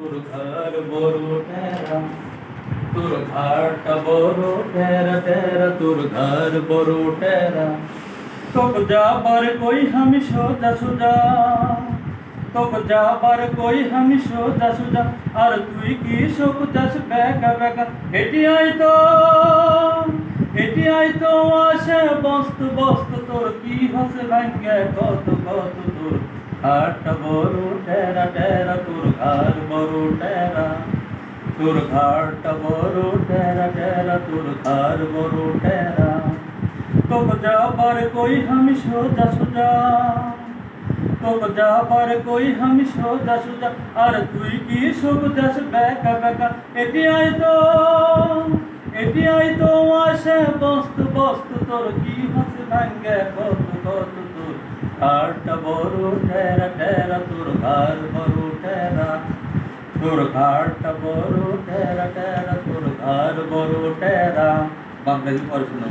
তোর ঘর বড় টেরা, তোর ঘরটা বড় টেরা টেরা, তোর ঘর বড় টেরা। তোক যাবার কই আমি সোজা সোজা, তোক যাবার কই আমি সোজা সোজা, আর তুই কি শোক যাস বেকা বেকা। এটি আই তো আসে বস্তু বস্তু, তোর কি হসে ভাঙ্গে কত কত। তোর ঘরটা বড় টেরা টেরা, তোর ঘর বড় টেরা, তোর ঘরটা বড় টেরা টেরা, তোর ঘর বড় টেরা। তোক যাবার কই আমি সোজা সোজা, তোক যাবার কই আমি সোজা সোজা, আর তুই কি শোক যাস বেকা বেকা। এটি আই তো আসে বস্তু বস্তু, তোর কি হসে ভাঙ্গে কত কত। তোর ঘরটা বড় টেরা টেরা, তোর ঘর বড় টেরা, তোর ঘরটা বড় টেরা টেরা, তোর ঘর বড় টেরা। বাংলাদেশ পড়াশোনা।